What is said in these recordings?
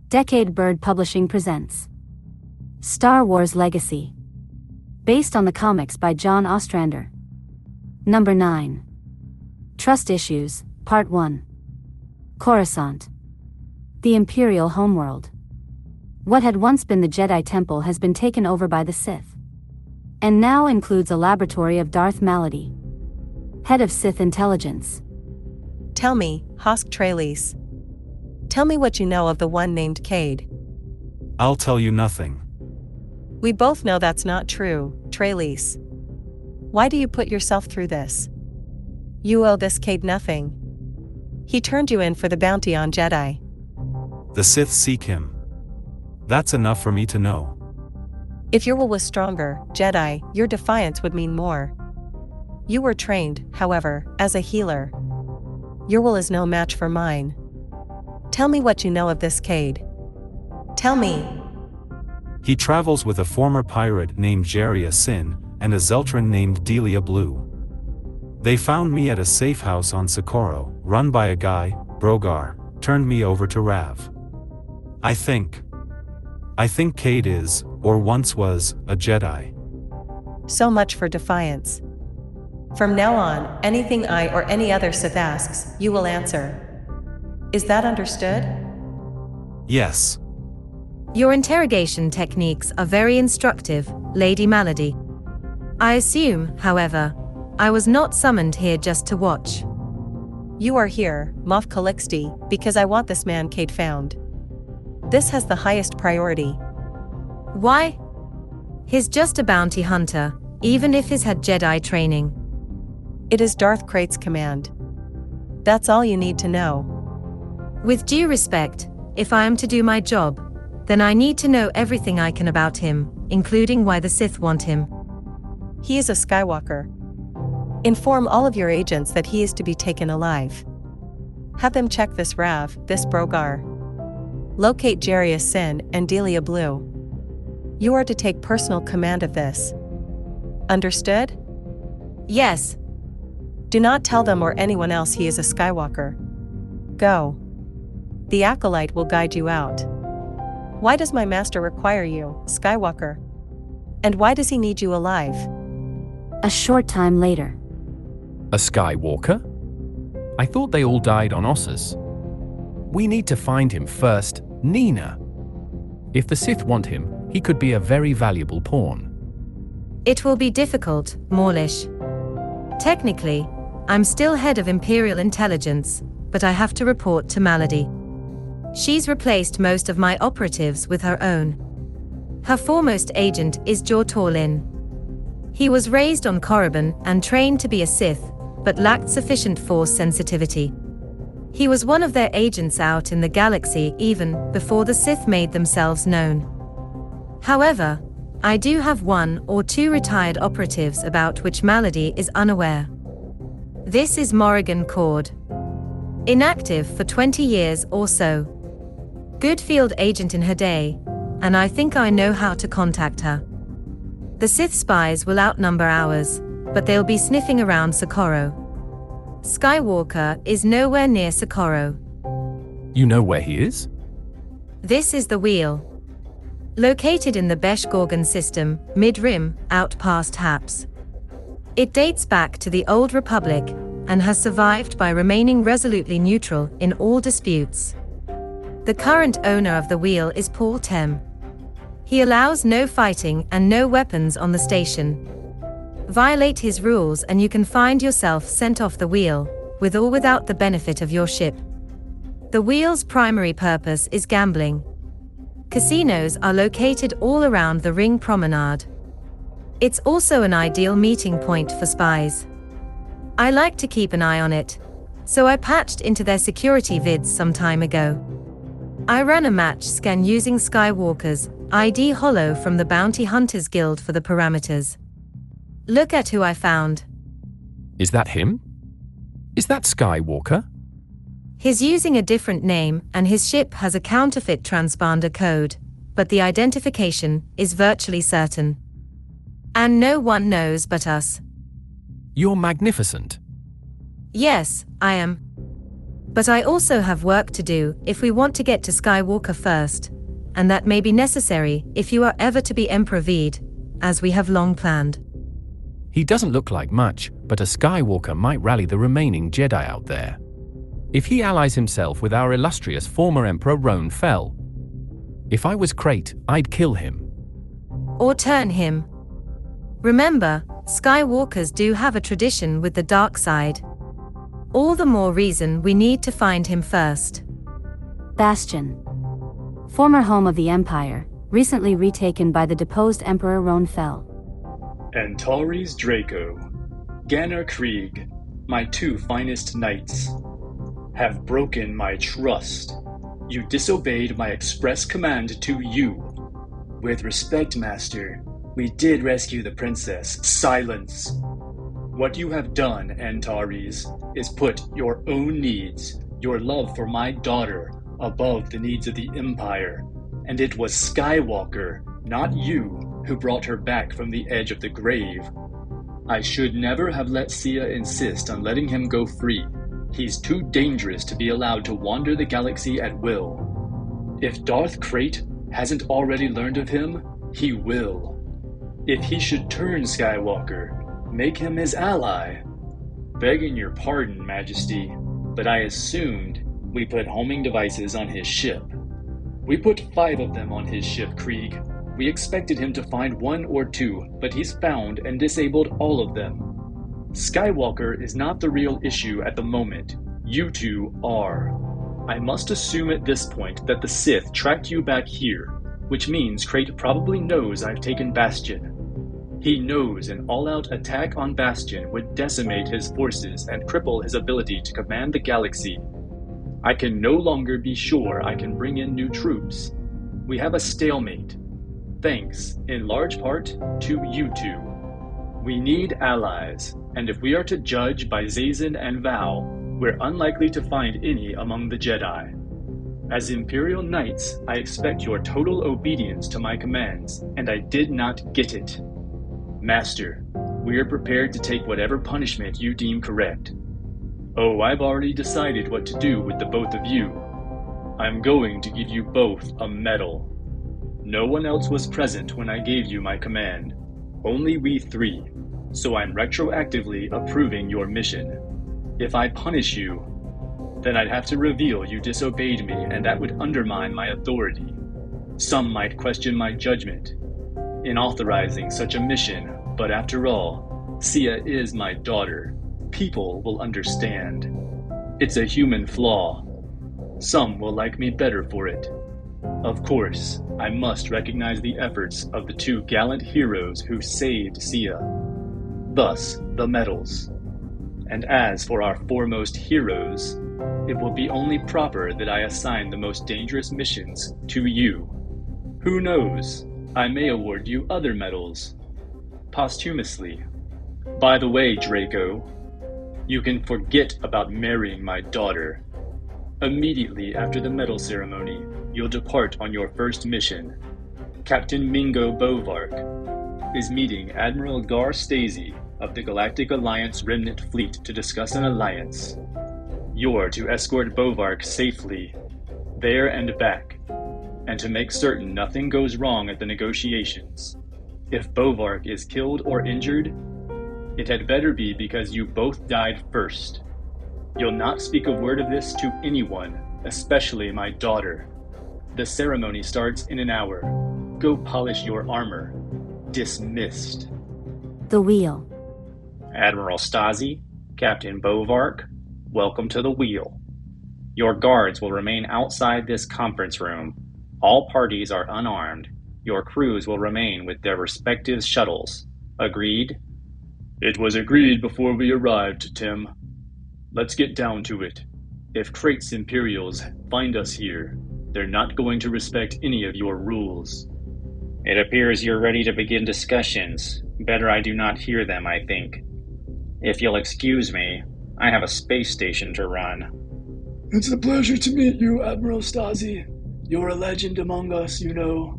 Decade Bird Publishing presents Star Wars Legacy, based on the comics by John Ostrander. Number 9. Trust Issues, Part 1. Coruscant. The Imperial Homeworld. What had once been the Jedi Temple has been taken over by the Sith, and now includes a laboratory of Darth Malady, head of Sith intelligence. Tell me, Hosk Tralise. Tell me what you know of the one named Cade. I'll tell you nothing. We both know that's not true, Tralise. Why do you put yourself through this? You owe this Cade nothing. He turned you in for the bounty on Jedi. The Sith seek him. That's enough for me to know. If your will was stronger, Jedi, your defiance would mean more. You were trained, however, as a healer. Your will is no match for mine. Tell me what you know of this Cade. Tell me. He travels with a former pirate named Jaria Sin and a Zeltran named Delia Blue. They found me at a safe house on Socorro, run by a guy, Brogar, turned me over to Rav. I think Cade is, or once was, a Jedi. So much for defiance. From now on, anything I or any other Sith asks, you will answer. Is that understood? Yes. Your interrogation techniques are very instructive, Lady Malady. I assume, however, I was not summoned here just to watch. You are here, Moff Calixte, because I want this man Cade found. This has the highest priority. Why? He's just a bounty hunter, even if he's had Jedi training. It is Darth Krait's command. That's all you need to know. With due respect, if I am to do my job, then I need to know everything I can about him, including why the Sith want him. He is a Skywalker. Inform all of your agents that he is to be taken alive. Have them check this Rav, this Brogar. Locate Jaria Sin and Delia Blue. You are to take personal command of this. Understood? Yes. Do not tell them or anyone else he is a Skywalker. Go. The Acolyte will guide you out. Why does my master require you, Skywalker? And why does he need you alive? A short time later. A Skywalker? I thought they all died on Ossus. We need to find him first, Nina. If the Sith want him, he could be a very valuable pawn. It will be difficult, Morlish. Technically, I'm still head of Imperial Intelligence, but I have to report to Malady. She's replaced most of my operatives with her own. Her foremost agent is Jor Torlin. He was raised on Korriban and trained to be a Sith, but lacked sufficient Force sensitivity. He was one of their agents out in the galaxy even before the Sith made themselves known. However, I do have 1 or 2 retired operatives about which Malady is unaware. This is Morrigan Cord. Inactive for 20 years or so. Good field agent in her day, and I think I know how to contact her. The Sith spies will outnumber ours, but they'll be sniffing around Socorro. Skywalker is nowhere near Socorro. You know where he is? This is the wheel. Located in the Besh Gorgon system, mid-rim, out past Haps. It dates back to the Old Republic, and has survived by remaining resolutely neutral in all disputes. The current owner of the wheel is Paul Tem. He allows no fighting and no weapons on the station. Violate his rules and you can find yourself sent off the wheel, with or without the benefit of your ship. The wheel's primary purpose is gambling. Casinos are located all around the Ring Promenade. It's also an ideal meeting point for spies. I like to keep an eye on it, so I patched into their security vids some time ago. I ran a match scan using Skywalker's ID holo from the Bounty Hunters Guild for the parameters. Look at who I found. Is that him? Is that Skywalker? He's using a different name and his ship has a counterfeit transponder code, but the identification is virtually certain. And no one knows but us. You're magnificent. Yes, I am. But I also have work to do if we want to get to Skywalker first, and that may be necessary if you are ever to be Emperor Vede, as we have long planned. He doesn't look like much, but a Skywalker might rally the remaining Jedi out there. If he allies himself with our illustrious former Emperor Roan Fel. If I was Crate, I'd kill him. Or turn him. Remember, Skywalkers do have a tradition with the dark side. All the more reason we need to find him first. Bastion. Former home of the Empire, recently retaken by the deposed Emperor Roan Fel. Antares Draco, Ganner Krieg, my two finest knights, have broken my trust. You disobeyed my express command to you. With respect, Master, we did rescue the princess. Silence. What you have done, Antares, is put your own needs, your love for my daughter, above the needs of the Empire. And it was Skywalker, not you, who brought her back from the edge of the grave. I should never have let Sia insist on letting him go free. He's too dangerous to be allowed to wander the galaxy at will. If Darth Krayt hasn't already learned of him, he will. If he should turn Skywalker, make him his ally. Begging your pardon, Majesty, but I assumed we put homing devices on his ship. We put 5 of them on his ship, Krieg. We expected him to find 1 or 2, but he's found and disabled all of them. Skywalker is not the real issue at the moment. You two are. I must assume at this point that the Sith tracked you back here, which means Krayt probably knows I've taken Bastion. He knows an all-out attack on Bastion would decimate his forces and cripple his ability to command the galaxy. I can no longer be sure I can bring in new troops. We have a stalemate. Thanks, in large part, to you two. We need allies, and if we are to judge by Zazen and Val, we're unlikely to find any among the Jedi. As Imperial Knights, I expect your total obedience to my commands, and I did not get it. Master, we are prepared to take whatever punishment you deem correct. Oh, I've already decided what to do with the both of you. I'm going to give you both a medal. No one else was present when I gave you my command. Only we 3, so I'm retroactively approving your mission. If I punish you, then I'd have to reveal you disobeyed me, and that would undermine my authority. Some might question my judgment in authorizing such a mission, but after all, Sia is my daughter. People will understand. It's a human flaw. Some will like me better for it. Of course, I must recognize the efforts of the 2 gallant heroes who saved Sia. Thus, the medals. And as for our foremost heroes, it will be only proper that I assign the most dangerous missions to you. Who knows? I may award you other medals. Posthumously. By the way, Draco, you can forget about marrying my daughter. Immediately after the medal ceremony, you'll depart on your first mission. Captain Mingo Bovark is meeting Admiral Gar Stacey of the Galactic Alliance Remnant Fleet to discuss an alliance. You're to escort Bovark safely, there and back, and to make certain nothing goes wrong at the negotiations. If Bovark is killed or injured, it had better be because you both died first. You'll not speak a word of this to anyone, especially my daughter. The ceremony starts in an hour. Go polish your armor. Dismissed. The Wheel. Admiral Stasi, Captain Bovark, welcome to the Wheel. Your guards will remain outside this conference room. All parties are unarmed. Your crews will remain with their respective shuttles. Agreed? It was agreed before we arrived, Tim. Let's get down to it. If Krayt's Imperials find us here, they're not going to respect any of your rules. It appears you're ready to begin discussions. Better I do not hear them, I think. If you'll excuse me, I have a space station to run. It's a pleasure to meet you, Admiral Stasi. You're a legend among us, you know.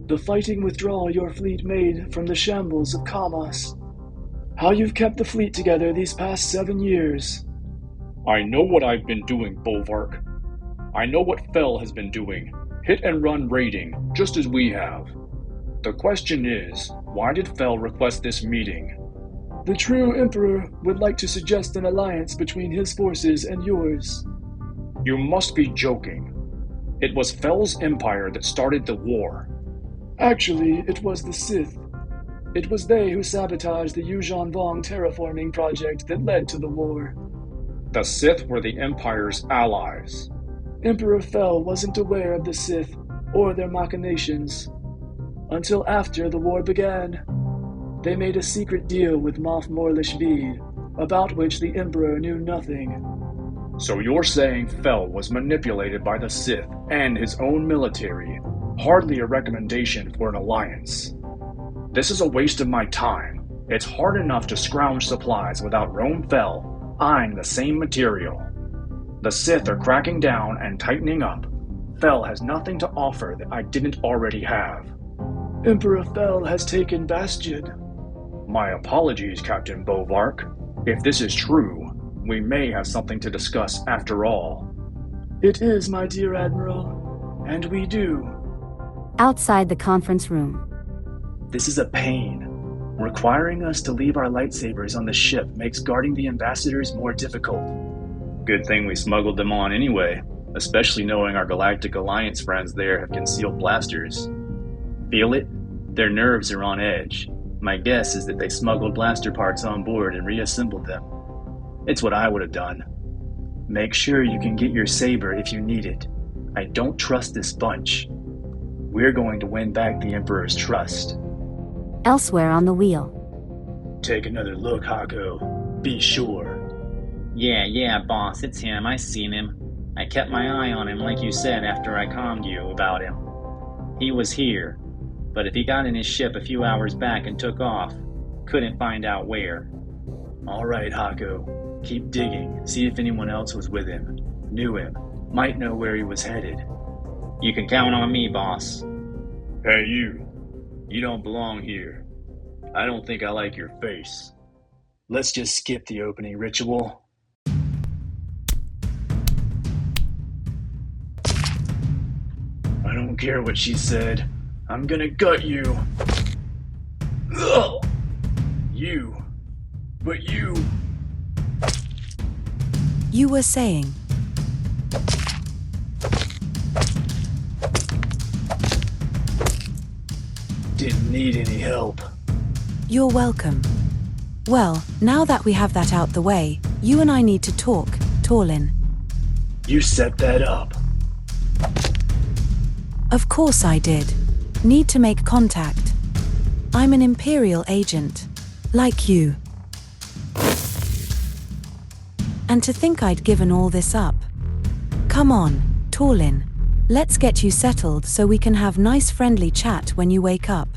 The fighting withdrawal your fleet made from the shambles of Kamas. How you've kept the fleet together these past 7 years. I know what I've been doing, Bolvark. I know what Fel has been doing. Hit and run raiding, just as we have. The question is, why did Fel request this meeting? The true Emperor would like to suggest an alliance between his forces and yours. You must be joking. It was Fel's empire that started the war. Actually, it was the Sith. It was they who sabotaged the Yuuzhan Vong terraforming project that led to the war. The Sith were the Empire's allies. Emperor Fel wasn't aware of the Sith or their machinations until after the war began. They made a secret deal with Moff Morlish Bede, about which the Emperor knew nothing. So you're saying Fel was manipulated by the Sith and his own military? Hardly a recommendation for an alliance. This is a waste of my time. It's hard enough to scrounge supplies without Rome Fel eyeing the same material. The Sith are cracking down and tightening up. Fel has nothing to offer that I didn't already have. Emperor Fel has taken Bastion. My apologies, Captain Bolvark. If this is true, we may have something to discuss after all. It is, my dear Admiral, and we do. Outside the conference room. This is a pain. Requiring us to leave our lightsabers on the ship makes guarding the ambassadors more difficult. Good thing we smuggled them on anyway, especially knowing our Galactic Alliance friends there have concealed blasters. Feel it? Their nerves are on edge. My guess is that they smuggled blaster parts on board and reassembled them. It's what I would have done. Make sure you can get your saber if you need it. I don't trust this bunch. We're going to win back the Emperor's trust. Elsewhere on the wheel. Take another look, Hako. Be sure. Yeah, boss, it's him. I seen him. I kept my eye on him like you said after I calmed you about him. He was here, but if he got in his ship a few hours back and took off, couldn't find out where. All right, Hako. Keep digging. See if anyone else was with him. Knew him. Might know where he was headed. You can count on me, boss. Hey, you. You don't belong here. I don't think I like your face. Let's just skip the opening ritual. I don't care what she said. I'm gonna gut you. Ugh. You. But you. You were saying. Didn't need any help. You're welcome. Well, now that we have that out the way, you and I need to talk, Torlin. You set that up. Of course I did. Need to make contact. I'm an Imperial agent. Like you. And to think I'd given all this up. Come on, Torlin. Let's get you settled so we can have nice friendly chat when you wake up.